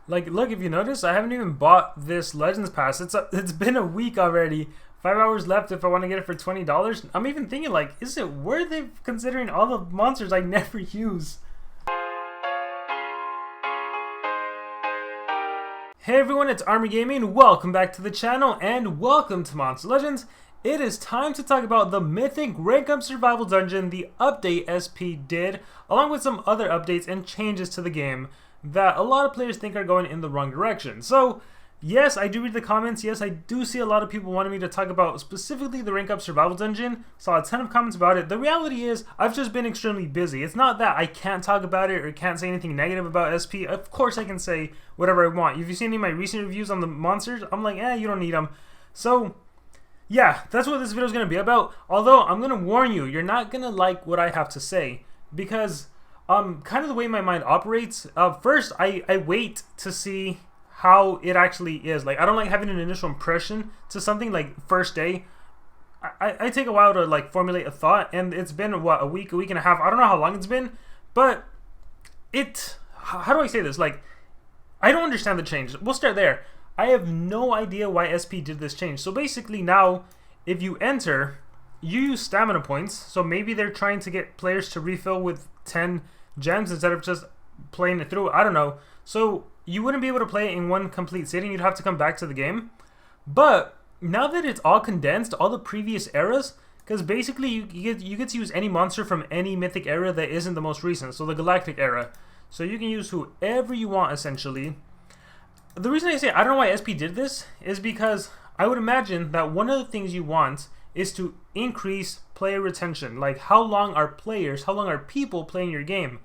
Like, look, if you notice, I haven't even bought this Legends Pass. It's been a week already. 5 hours left if I want to get it for $20. I'm even thinking, like, is it worth it considering all the monsters I never use? Hey everyone, it's Army Gaming. Welcome back to the channel and welcome to Monster Legends. It is time to talk about the Mythic Rank Up Survival Dungeon, the update SP did, along with some other updates and changes to the game that a lot of players think are going in the wrong direction. So, yes, I do read the comments. Yes, I do see a lot of people wanting me to talk about specifically the Rank Up Survival Dungeon. Saw a ton of comments about it. The reality is, I've just been extremely busy. It's not that I can't talk about it or can't say anything negative about SP. Of course I can say whatever I want. If you see any of my recent reviews on the monsters, I'm like, you don't need them. So, yeah, that's what this video is going to be about. Although, I'm going to warn you, you're not going to like what I have to say. Because, kind of the way my mind operates, first, I wait to see how it actually is. Like, I don't like having an initial impression to something like first day. I take a while to like formulate a thought, and it's been what, a week and a half. I don't know how long it's been, but how do I say this? Like, I don't understand the change. We'll start there. I have no idea why SP did this change. So basically now, if you enter, you use stamina points. So maybe they're trying to get players to refill with 10 gems instead of just playing it through. I don't know. So you wouldn't be able to play it in one complete sitting. You'd have to come back to the game. But now that it's all condensed, all the previous eras, because basically you get to use any monster from any mythic era that isn't the most recent, so the galactic era. So you can use whoever you want, essentially. The reason I say I don't know why SP did this is because I would imagine that one of the things you want is to increase player retention. Like, how long are people playing your game?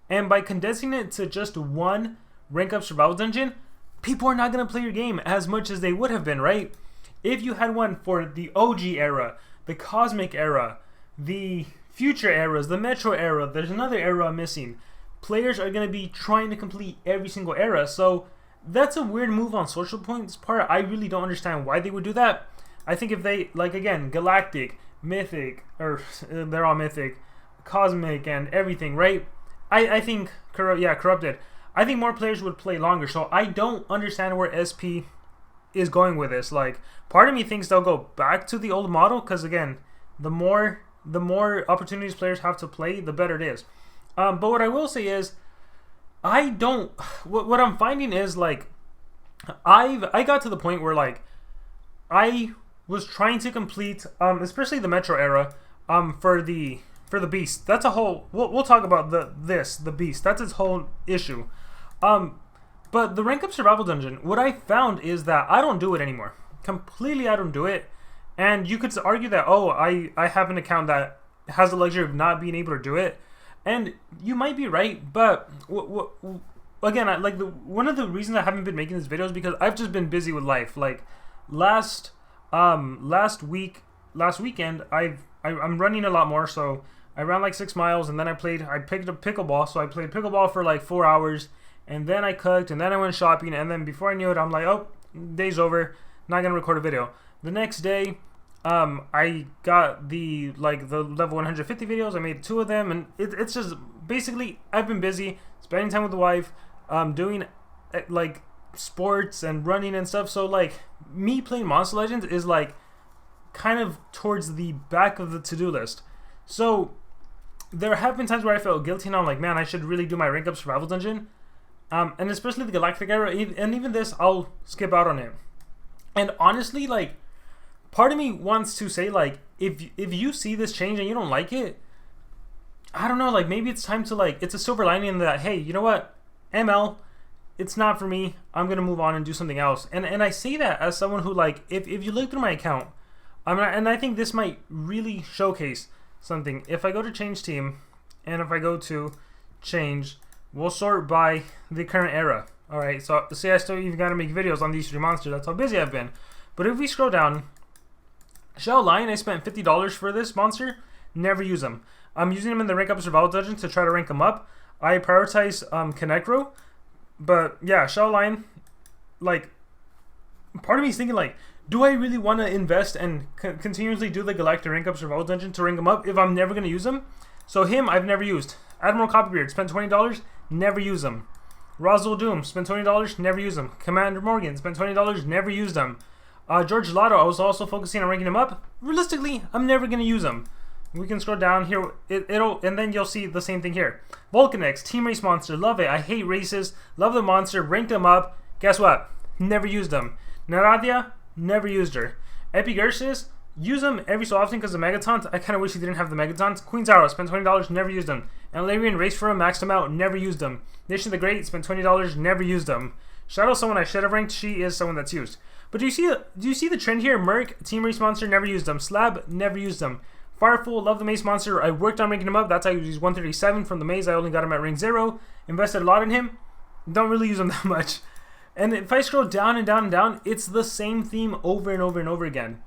And by condensing it to just one Rank Up Survival Dungeon, people are not going to play your game as much as they would have been, right? If you had one for the OG era, the Cosmic era, the Future eras, the Metro era, there's another era I'm missing. Players are going to be trying to complete every single era, so that's a weird move on SocialPoint's part. I really don't understand why they would do that. I think if they, like, again, Galactic, Mythic, or they're all Mythic, Cosmic, and everything, right? I think, Corrupted. I think more players would play longer, so I don't understand where SP is going with this. Like, part of me thinks they'll go back to the old model, because again, the more opportunities players have to play, the better it is. But what I will say is, what I'm finding is, like, I got to the point where, like, I was trying to complete, especially the Metro era, for the Beast. That's a whole, we'll talk about the Beast. That's its whole issue. But the Rank Up Survival Dungeon, what I found is that I don't do it anymore. Completely, I don't do it. And you could argue that, oh, I have an account that has the luxury of not being able to do it. And you might be right, but again, one of the reasons I haven't been making this video is because I've just been busy with life. Like, last weekend, I'm running a lot more, so I ran like 6 miles, and then I picked up pickleball, so I played pickleball for like 4 hours, and then I cooked, and then I went shopping, and then before I knew it, I'm like, oh, day's over, not gonna record a video. The next day, I got the level 150 videos. I made 2 of them, and it's just basically I've been busy spending time with the wife, doing like sports and running and stuff. So like me playing Monster Legends is like kind of towards the back of the to-do list. So there have been times where I felt guilty, and I'm like, man, I should really do my Rank Up Survival Dungeon, and especially the Galactic era, and even this, I'll skip out on it. And honestly, like, part of me wants to say, like, if you see this change and you don't like it, I don't know, like, maybe it's time to, like, it's a silver lining in that, hey, you know what, ML, it's not for me, I'm gonna move on and do something else. And I say that as someone who, like, if you look through my account, and I think this might really showcase something. If I go to change team, and if I go to change, we'll sort by the current era. Alright, so see, I still even gotta make videos on these 3 monsters, that's how busy I've been. But if we scroll down, Shell Lion, I spent $50 for this monster, never use them. I'm using them in the Rank Up Survival Dungeon to try to rank them up. I prioritize Connectro, but yeah, Shell Lion, like, part of me is thinking, like, do I really want to invest and continuously do the Galactic Rank Up Survival Dungeon to rank them up if I'm never going to use them? So him, I've never used. Admiral Copperbeard, spent $20, never use them. Roswell Doom, spent $20, never used him. Commander Morgan, spent $20, never used him. George Lotto, I was also focusing on ranking him up. Realistically, I'm never going to use him. We can scroll down here, and then you'll see the same thing here. Volcanex, Team Race Monster, love it. I hate races, love the monster, ranked him up. Guess what? Never used him. Naradia, never used her. Epigersis, use him every so often because of Megatons. I kind of wish he didn't have the Megatons. Queen's Arrow, spent $20, never used him. And Larian, race for him, maxed him out, never used him. Nation the Great, spent $20, never used him. Shadow, someone I should have ranked, she is someone that's used. But do you see the trend here? Merc, Team Race Monster, never used him. Slab, never used him. Fireful, love the Mace Monster. I worked on ranking him up. That's how he's 137 from the Maze. I only got him at rank 0. Invested a lot in him. Don't really use him that much. And if I scroll down and down and down, it's the same theme over and over and over again.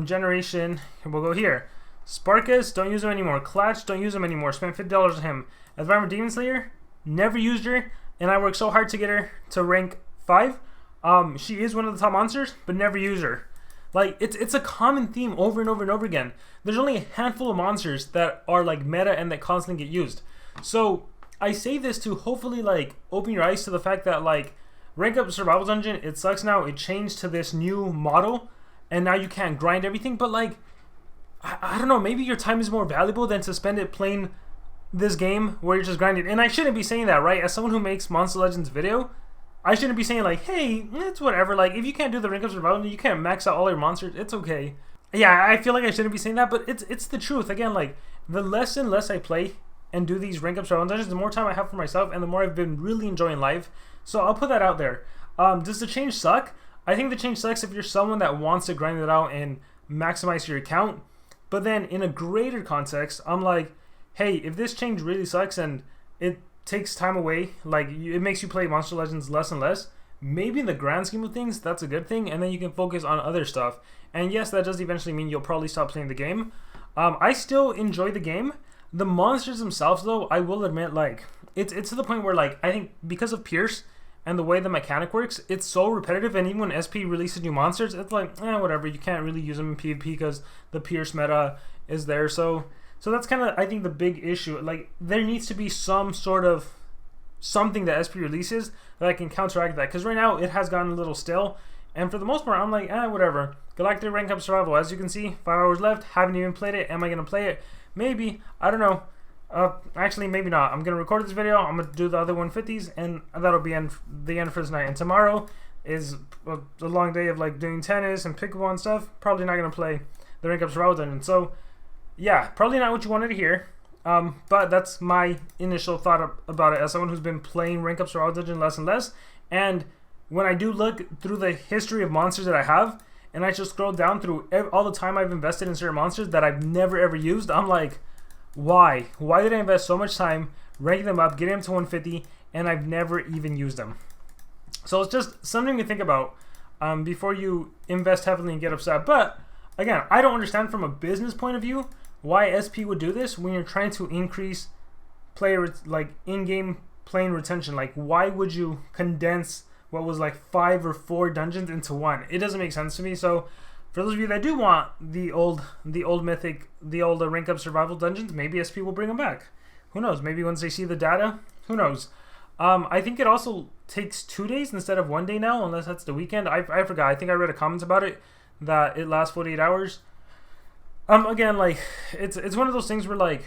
Generation, we'll go here. Sparkus, don't use him anymore. Clutch, don't use him anymore. Spent $50 on him. Admiral Demon Slayer, never used her. And I worked so hard to get her to rank 5. She is one of the top monsters, but never use her. Like, it's a common theme over and over and over again. There's only a handful of monsters that are like meta and that constantly get used. So I say this to hopefully like open your eyes to the fact that like rank up survival dungeon, it sucks now. It changed to this new model and now you can't grind everything. But like, I don't know, maybe your time is more valuable than to spend it playing this game where you're just grinding. And I shouldn't be saying that, right? As someone who makes Monster Legends video, I shouldn't be saying like, hey, it's whatever. Like, if you can't do the rank up survival, you can't max out all your monsters, it's okay. Yeah, I feel like I shouldn't be saying that, but it's the truth. Again, like, the less and less I play and do these rank up survival dungeons, the more time I have for myself and the more I've been really enjoying life. So I'll put that out there. Does the change suck? I think the change sucks if you're someone that wants to grind it out and maximize your account. But then in a greater context, I'm like, hey, if this change really sucks and it takes time away, like it makes you play Monster Legends less and less, maybe in the grand scheme of things, that's a good thing, and then you can focus on other stuff. And yes, that does eventually mean you'll probably stop playing the game. I still enjoy the game. The monsters themselves, though, I will admit, like, it's to the point where, like, I think because of Pierce and the way the mechanic works, it's so repetitive, and even when SP releases new monsters, it's like, whatever, you can't really use them in PvP because the Pierce meta is there. So that's kind of, I think, the big issue. Like, there needs to be some sort of something that SP releases that can counteract that, because right now it has gotten a little stale, and for the most part I'm like, whatever. Galactic Rank Up Survival, as you can see, 5 hours left, haven't even played it. Am I gonna play it? Maybe, I don't know. Actually, maybe not. I'm gonna record this video, I'm gonna do the other 150s, and that'll be the end for this night. And tomorrow is a long day of like doing tennis and pickleball and stuff. Probably not gonna play the Rank Up Survival Dungeon. So yeah, probably not what you wanted to hear. But that's my initial thought about it as someone who's been playing Rank Up Survival Dungeon less and less. And when I do look through the history of monsters that I have, and I just scroll down through all the time I've invested in certain monsters that I've never ever used, I'm like, why? Why did I invest so much time ranking them up, getting them to 150, and I've never even used them? So it's just something to think about before you invest heavily and get upset. But again, I don't understand from a business point of view why SP would do this when you're trying to increase player like in-game playing retention. Like, why would you condense what was like 5 or 4 dungeons into one? It doesn't make sense to me. So for those of you that do want the old mythic, the old rank up survival dungeons, maybe SP will bring them back. Who knows? Maybe once they see the data, who knows? I think it also takes 2 days instead of 1 day now, unless that's the weekend. I forgot. I think I read a comment about it that it lasts 48 hours. Again, like, it's one of those things where, like,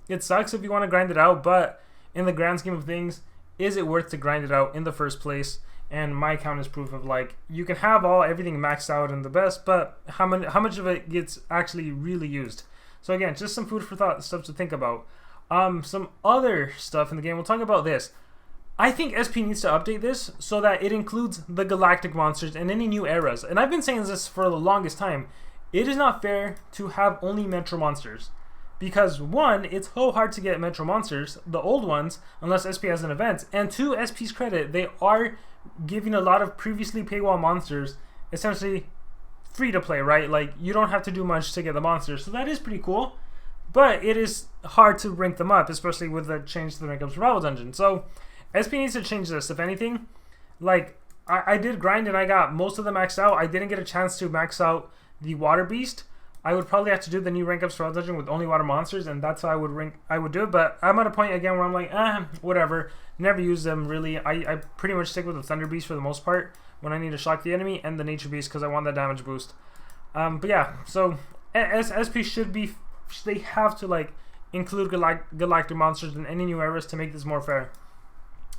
it sucks if you want to grind it out, but in the grand scheme of things, is it worth to grind it out in the first place? And my account is proof of, like, you can have everything maxed out and the best, but how much of it gets actually really used? So again, just some food for thought, stuff to think about. Some other stuff in the game, we'll talk about this. I think SP needs to update this so that it includes the galactic monsters and any new eras. And I've been saying this for the longest time. It is not fair to have only Metro monsters. Because 1, it's so hard to get Metro monsters, the old ones, unless SP has an event. And 2, SP's credit, they are giving a lot of previously paywall monsters essentially free to play, right? Like, you don't have to do much to get the monsters. So that is pretty cool. But it is hard to rank them up, especially with the change to the rank up survival dungeon. So SP needs to change this, if anything. Like, I did grind and I got most of them maxed out. I didn't get a chance to max out the Water Beast. I would probably have to do the new rank up survival dungeon with only water monsters, and that's how I would do it. But I'm at a point again where I'm like, whatever. Never use them really. I pretty much stick with the Thunder Beast for the most part when I need to shock the enemy, and the Nature Beast because I want that damage boost. But yeah, so SP should be, they have to like include galactic monsters in any new eras to make this more fair.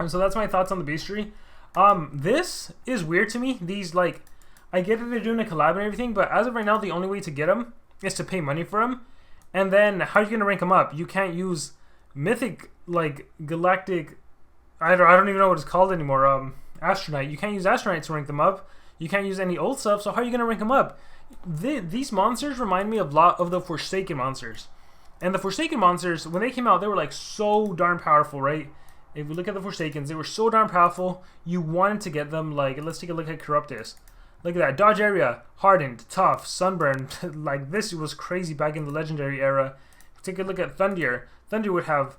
And so that's my thoughts on the Beastry. This is weird to me. These like, I get that they're doing a collab and everything, but as of right now, the only way to get them is to pay money for them. And then how are you gonna rank them up? You can't use mythic like galactic. I don't even know what it's called anymore. Astronaut. You can't use Astronaut to rank them up. You can't use any old stuff. So how are you gonna rank them up? These monsters remind me of a lot of the Forsaken monsters. And the Forsaken monsters, when they came out, they were like so darn powerful, right? If you look at the Forsakens, they were so darn powerful. You wanted to get them. Like, let's take a look at Corruptus. Look at that. Dodge area, hardened, tough, sunburned. Like, this was crazy back in the legendary era. Take a look at Thunder. Thunder would have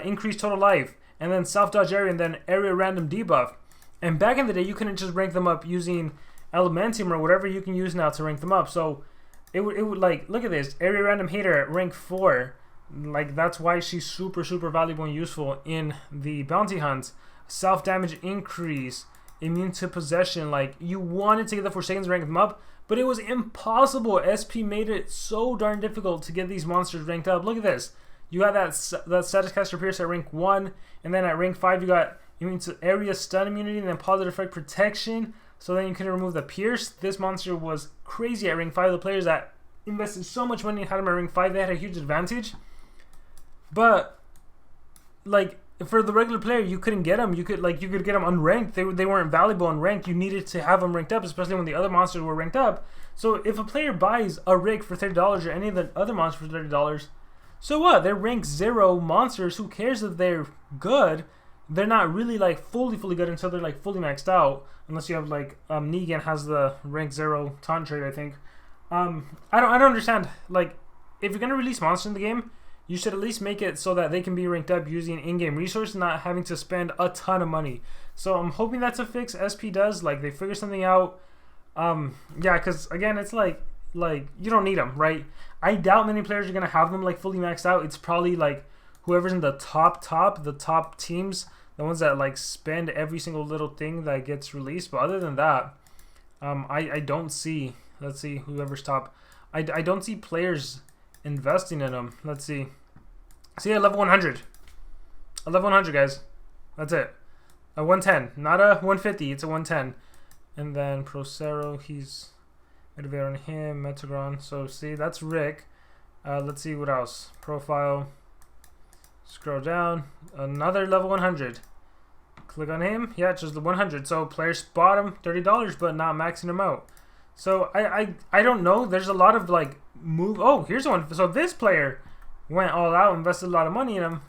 increased total life, and then self-dodge area, and then area random debuff. And back in the day, you couldn't just rank them up using Elementium or whatever you can use now to rank them up. So it would like, look at this. Area random hater at rank 4. Like, that's why she's super valuable and useful in the bounty hunts. Self-damage increase. Immune to possession. Like, you wanted to get the Forsakens, rank them up, but it was impossible. SP made it so darn difficult to get these monsters ranked up. Look at this. You got that Status Caster Pierce at rank 1, and then at rank 5 you got immune to area stun immunity and then positive effect protection. So then you can remove the Pierce. This monster was crazy at rank 5. The players that invested so much money and had him at rank 5, they had a huge advantage. But like, for the regular player, you couldn't get them. You could get them unranked. They weren't valuable unranked. You needed to have them ranked up, especially when the other monsters were ranked up. So if a player buys a rig for $30 or any of the other monsters for $30, so what? They're rank 0 monsters. Who cares if they're good? They're not really like fully good until they're like fully maxed out. Unless you have like Negan has the rank 0 taunt trait, I think. I don't understand. Like, if you're gonna release monsters in the game, you should at least make it so that they can be ranked up using in-game resources, not having to spend a ton of money. So I'm hoping that's a fix SP does. Like, they figure something out. Yeah, because again, it's like you don't need them, right? I doubt many players are gonna have them like fully maxed out. It's probably like whoever's in the top teams, the ones that like spend every single little thing that gets released. But other than that, I don't see. Let's see whoever's top. I don't see players investing in them. Let's see. See, at level 100. A level 100, guys. That's it. A 110. Not a 150. It's a 110. And then Procero, he's motivator on him. Metagron. So, see, that's Rick. Let's see what else. Profile. Scroll down. Another level 100. Click on him. Yeah, it's just the 100. So, players bought him $30, but not maxing him out. So, I don't know. There's a lot of, like, move. Oh, here's one. So this player went all out, invested a lot of money in him,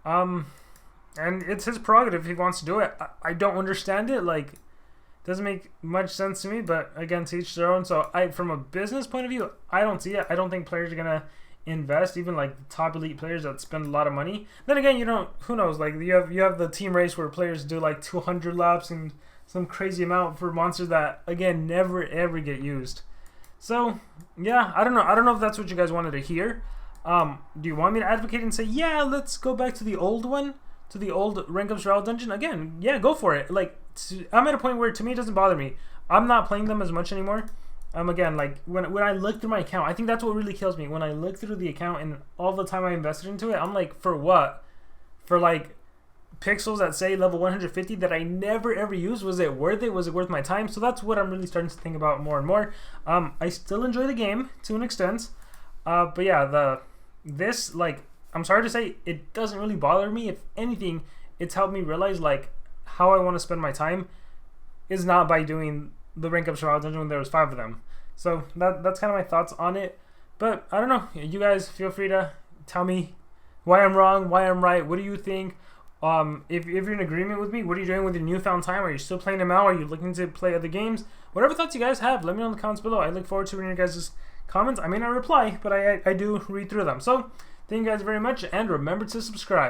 and it's his prerogative if he wants to do it. I don't understand it. Like, doesn't make much sense to me. But again, to each their own. So from a business point of view, I don't see it. I don't think players are gonna invest, even like the top elite players that spend a lot of money. Then again, you don't. Who knows? Like, you have the team race where players do like 200 laps and some crazy amount for monsters that again never ever get used. So, yeah, I don't know if that's what you guys wanted to hear. Do you want me to advocate and say, yeah, let's go back to the old one? To the old rank up survival dungeon? Again, yeah, go for it. Like, I'm at a point where, to me, it doesn't bother me. I'm not playing them as much anymore. Again, like, when I look through my account, I think that's what really kills me. When I look through the account and all the time I invested into it, I'm like, for what? For, like, pixels that say level 150 that I never ever used. Was it worth it? Was it worth my time? So that's what I'm really starting to think about more and more. I still enjoy the game to an extent, but yeah, this like, I'm sorry to say, it doesn't really bother me. If anything, it's helped me realize like how I want to spend my time is not by doing the rank up survival dungeon when there was 5 of them. So that's kind of my thoughts on it. But I don't know, you guys feel free to tell me why I'm wrong, why I'm right. What do you think? If you're in agreement with me, what are you doing with your newfound time? Are you still playing them out? Are you looking to play other games? Whatever thoughts you guys have, let me know in the comments below. I look forward to reading your guys' comments. I may not reply, but I do read through them. So, thank you guys very much, and remember to subscribe.